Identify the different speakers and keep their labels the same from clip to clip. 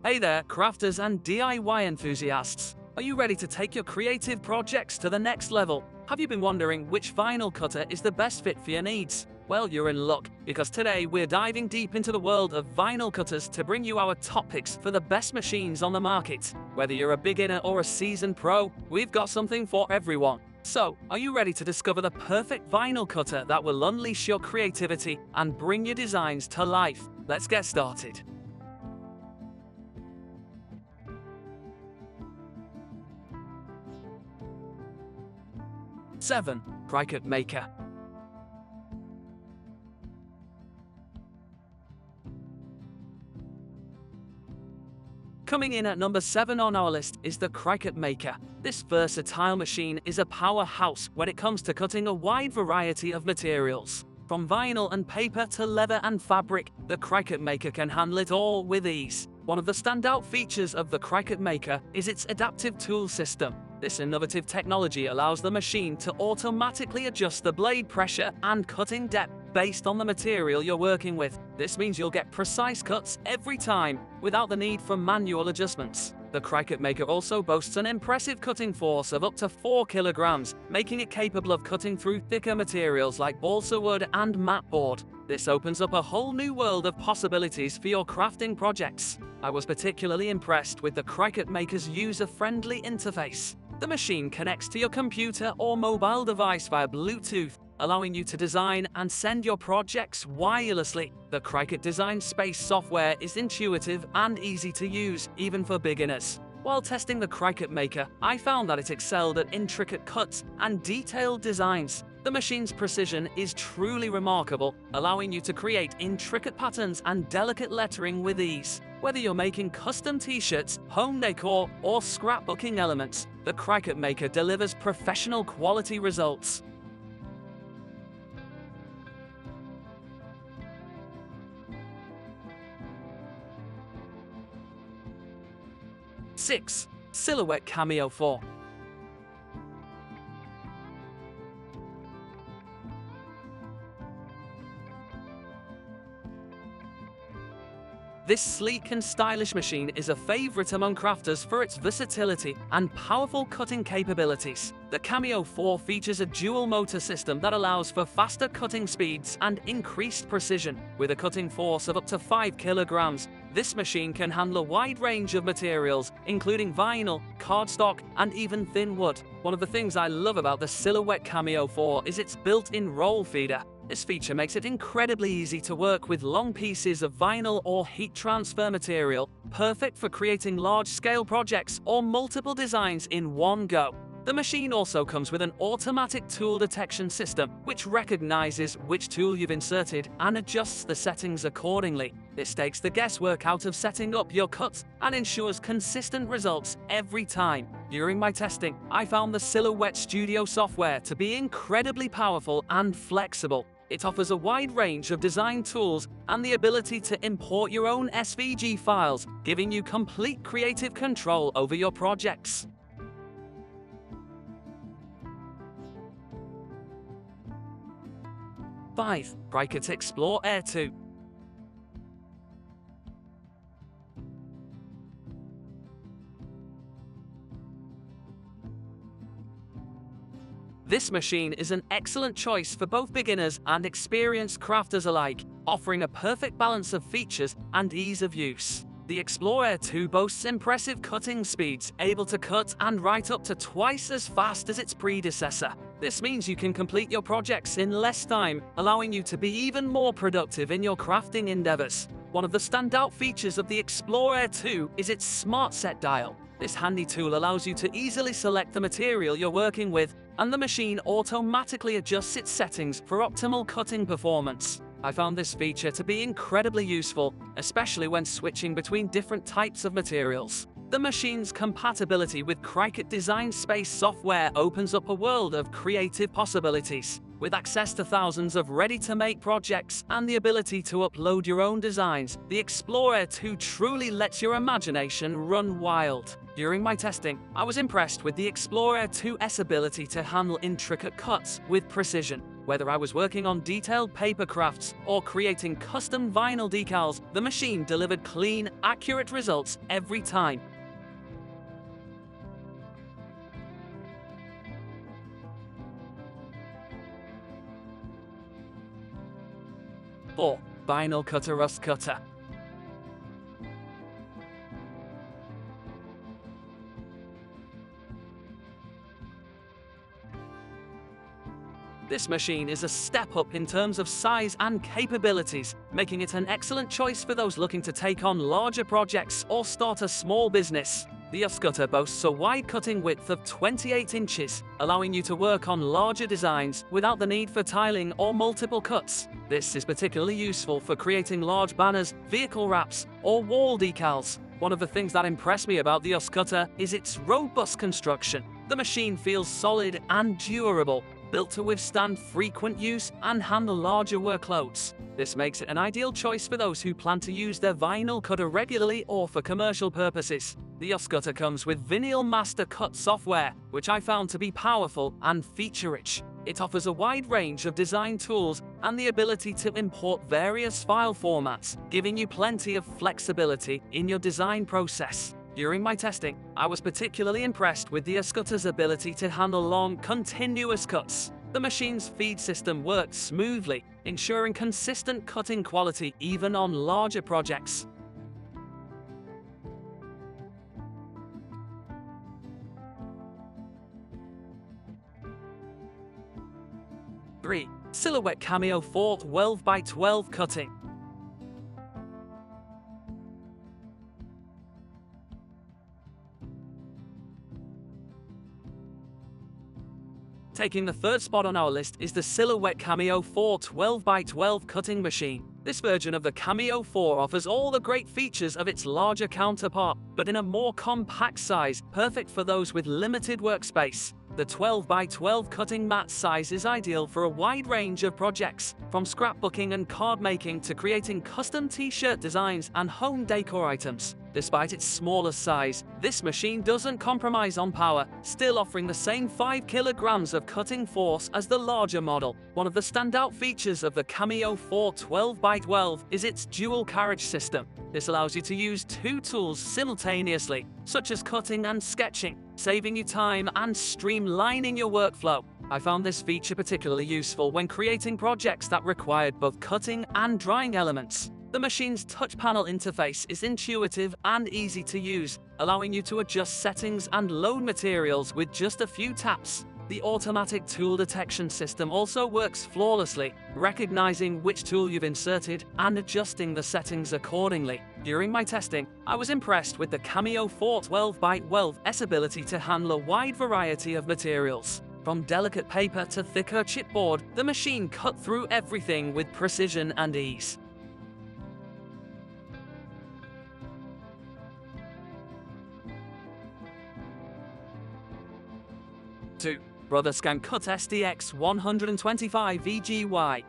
Speaker 1: Hey there, crafters and DIY enthusiasts. Are you ready to take your creative projects to the next level? Have you been wondering which vinyl cutter is the best fit for your needs? Well, you're in luck, because today we're diving deep into the world of vinyl cutters to bring you our top picks for the best machines on the market. Whether you're a beginner or a seasoned pro, we've got something for everyone. So, are you ready to discover the perfect vinyl cutter that will unleash your creativity and bring your designs to life? Let's get started. 7. Cricut Maker. Coming in at number 7 on our list is the Cricut Maker. This versatile machine is a powerhouse when it comes to cutting a wide variety of materials. From vinyl and paper to leather and fabric, the Cricut Maker can handle it all with ease. One of the standout features of the Cricut Maker is its adaptive tool system. This innovative technology allows the machine to automatically adjust the blade pressure and cutting depth based on the material you're working with. This means you'll get precise cuts every time, without the need for manual adjustments. The Cricut Maker also boasts an impressive cutting force of up to 4 kilograms, making it capable of cutting through thicker materials like balsa wood and mat board. This opens up a whole new world of possibilities for your crafting projects. I was particularly impressed with the Cricut Maker's user-friendly interface. The machine connects to your computer or mobile device via Bluetooth, allowing you to design and send your projects wirelessly. The Cricut Design Space software is intuitive and easy to use, even for beginners. While testing the Cricut Maker, I found that it excelled at intricate cuts and detailed designs. The machine's precision is truly remarkable, allowing you to create intricate patterns and delicate lettering with ease. Whether you're making custom t-shirts, home decor, or scrapbooking elements, the Cricut Maker delivers professional quality results. 6. Silhouette Cameo 4. This sleek and stylish machine is a favorite among crafters for its versatility and powerful cutting capabilities. The Cameo 4 features a dual motor system that allows for faster cutting speeds and increased precision. With a cutting force of up to 5 kilograms, this machine can handle a wide range of materials, including vinyl, cardstock, and even thin wood. One of the things I love about the Silhouette Cameo 4 is its built-in roll feeder. This feature makes it incredibly easy to work with long pieces of vinyl or heat transfer material, perfect for creating large-scale projects or multiple designs in one go. The machine also comes with an automatic tool detection system, which recognizes which tool you've inserted and adjusts the settings accordingly. This takes the guesswork out of setting up your cuts and ensures consistent results every time. During my testing, I found the Silhouette Studio software to be incredibly powerful and flexible. It offers a wide range of design tools and the ability to import your own SVG files, giving you complete creative control over your projects. 5. Cricut Explore Air 2. This machine is an excellent choice for both beginners and experienced crafters alike, offering a perfect balance of features and ease of use. The Explore Air 2 boasts impressive cutting speeds, able to cut and write up to twice as fast as its predecessor. This means you can complete your projects in less time, allowing you to be even more productive in your crafting endeavors. One of the standout features of the Explore Air 2 is its Smart Set dial. This handy tool allows you to easily select the material you're working with, and the machine automatically adjusts its settings for optimal cutting performance. I found this feature to be incredibly useful, especially when switching between different types of materials. The machine's compatibility with Cricut Design Space software opens up a world of creative possibilities. With access to thousands of ready-to-make projects and the ability to upload your own designs, the Explore Air 2 truly lets your imagination run wild. During my testing, I was impressed with the Explore Air 2's ability to handle intricate cuts with precision. Whether I was working on detailed paper crafts or creating custom vinyl decals, the machine delivered clean, accurate results every time. Vinyl cutter USCutter. This machine is a step up in terms of size and capabilities, making it an excellent choice for those looking to take on larger projects or start a small business. The USCutter boasts a wide cutting width of 28 inches, allowing you to work on larger designs without the need for tiling or multiple cuts. This is particularly useful for creating large banners, vehicle wraps, or wall decals. One of the things that impressed me about the USCutter is its robust construction. The machine feels solid and durable, built to withstand frequent use and handle larger workloads. This makes it an ideal choice for those who plan to use their vinyl cutter regularly or for commercial purposes. The USCutter comes with Vinyl Master Cut software, which I found to be powerful and feature-rich. It offers a wide range of design tools and the ability to import various file formats, giving you plenty of flexibility in your design process. During my testing, I was particularly impressed with the USCutter's ability to handle long, continuous cuts. The machine's feed system worked smoothly, ensuring consistent cutting quality even on larger projects. 3. Silhouette Cameo 4 12x12 cutting. Taking the third spot on our list is the Silhouette Cameo 4 12x12 cutting machine. This version of the Cameo 4 offers all the great features of its larger counterpart, but in a more compact size, perfect for those with limited workspace. The 12x12 cutting mat size is ideal for a wide range of projects, from scrapbooking and card making to creating custom t-shirt designs and home decor items. Despite its smaller size, this machine doesn't compromise on power, still offering the same 5 kilograms of cutting force as the larger model. One of the standout features of the Cameo 4 12x12 is its dual carriage system. This allows you to use 2 tools simultaneously, such as cutting and sketching, saving you time and streamlining your workflow. I found this feature particularly useful when creating projects that required both cutting and drying elements. The machine's touch panel interface is intuitive and easy to use, allowing you to adjust settings and load materials with just a few taps. The automatic tool detection system also works flawlessly, recognizing which tool you've inserted and adjusting the settings accordingly. During my testing, I was impressed with the Cameo 4 12x12's ability to handle a wide variety of materials. From delicate paper to thicker chipboard, the machine cut through everything with precision and ease. 2. Brother ScanNCut SDX 125 VGY.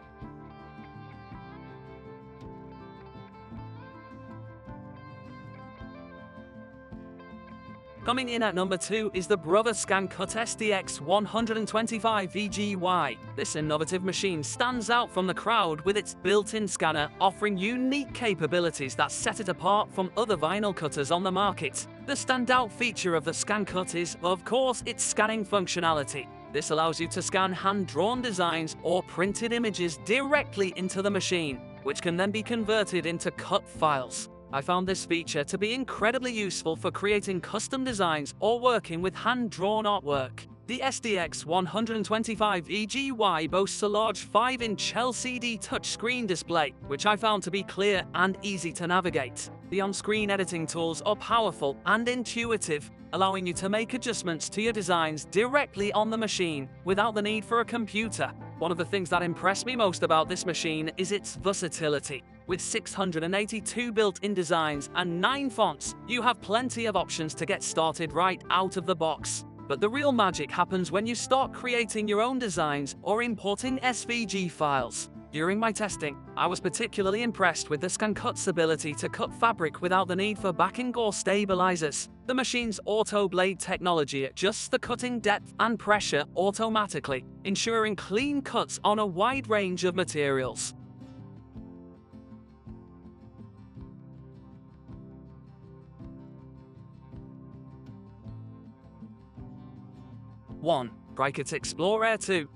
Speaker 1: Coming in at number 2 is the Brother ScanNCut SDX 125 VGY. This innovative machine stands out from the crowd with its built-in scanner, offering unique capabilities that set it apart from other vinyl cutters on the market. The standout feature of the ScanNCut is, of course, its scanning functionality. This allows you to scan hand-drawn designs or printed images directly into the machine, which can then be converted into cut files. I found this feature to be incredibly useful for creating custom designs or working with hand-drawn artwork. The SDX 125 VGY boasts a large 5-inch LCD touchscreen display, which I found to be clear and easy to navigate. The on-screen editing tools are powerful and intuitive, allowing you to make adjustments to your designs directly on the machine without the need for a computer. One of the things that impressed me most about this machine is its versatility. With 682 built-in designs and 9 fonts, you have plenty of options to get started right out of the box. But the real magic happens when you start creating your own designs or importing SVG files. During my testing, I was particularly impressed with the ScanNCut's ability to cut fabric without the need for backing or stabilizers. The machine's auto blade technology adjusts the cutting depth and pressure automatically, ensuring clean cuts on a wide range of materials. One, Cricut Explore Air 2.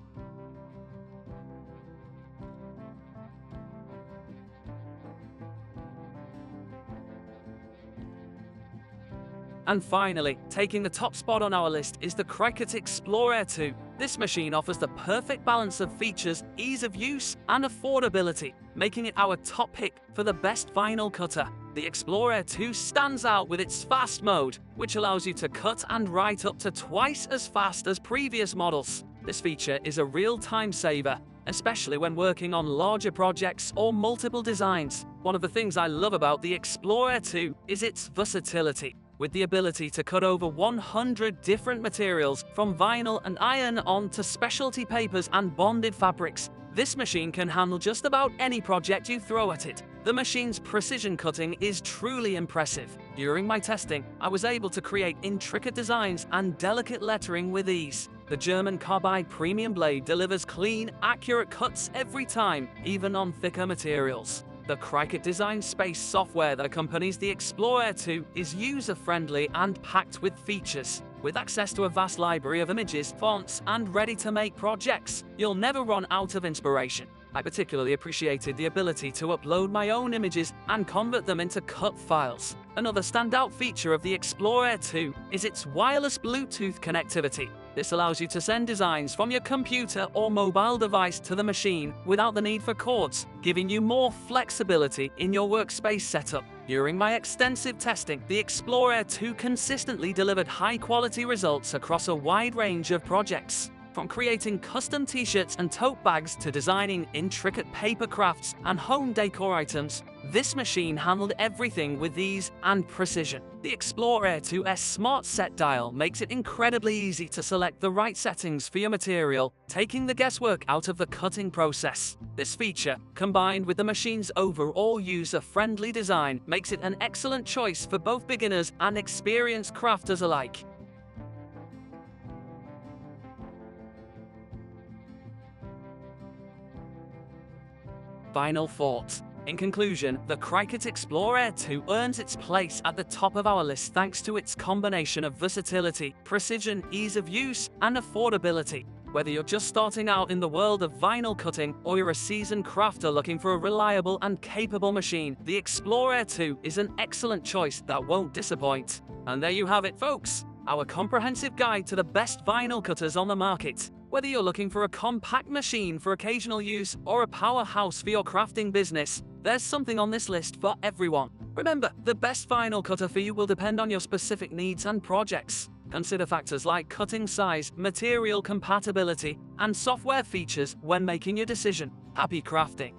Speaker 1: And finally, taking the top spot on our list is the Cricut Explore Air 2. This machine offers the perfect balance of features, ease of use, and affordability, making it our top pick for the best vinyl cutter. The Explore Air 2 stands out with its fast mode, which allows you to cut and write up to twice as fast as previous models. This feature is a real time saver, especially when working on larger projects or multiple designs. One of the things I love about the Explore Air 2 is its versatility. With the ability to cut over 100 different materials, from vinyl and iron-on to specialty papers and bonded fabrics, this machine can handle just about any project you throw at it. The machine's precision cutting is truly impressive. During my testing, I was able to create intricate designs and delicate lettering with ease. The German carbide premium blade delivers clean, accurate cuts every time, even on thicker materials. The Cricut Design Space software that accompanies the Explore Air 2 is user-friendly and packed with features. With access to a vast library of images, fonts, and ready-to-make projects, you'll never run out of inspiration. I particularly appreciated the ability to upload my own images and convert them into cut files. Another standout feature of the Explore Air 2 is its wireless Bluetooth connectivity. This allows you to send designs from your computer or mobile device to the machine without the need for cords, giving you more flexibility in your workspace setup. During my extensive testing, the Explore Air 2 consistently delivered high-quality results across a wide range of projects. From creating custom t-shirts and tote bags to designing intricate paper crafts and home decor items, this machine handled everything with ease and precision. The Explore Air 2's Smart Set dial makes it incredibly easy to select the right settings for your material, taking the guesswork out of the cutting process. This feature, combined with the machine's overall user-friendly design, makes it an excellent choice for both beginners and experienced crafters alike. Final thoughts. In conclusion, the Cricut Explore Air 2 earns its place at the top of our list thanks to its combination of versatility, precision, ease of use, and affordability. Whether you're just starting out in the world of vinyl cutting or you're a seasoned crafter looking for a reliable and capable machine, the Explore Air 2 is an excellent choice that won't disappoint. And there you have it, folks, our comprehensive guide to the best vinyl cutters on the market. Whether you're looking for a compact machine for occasional use or a powerhouse for your crafting business, there's something on this list for everyone. Remember, the best vinyl cutter for you will depend on your specific needs and projects. Consider factors like cutting size, material compatibility, and software features when making your decision. Happy crafting!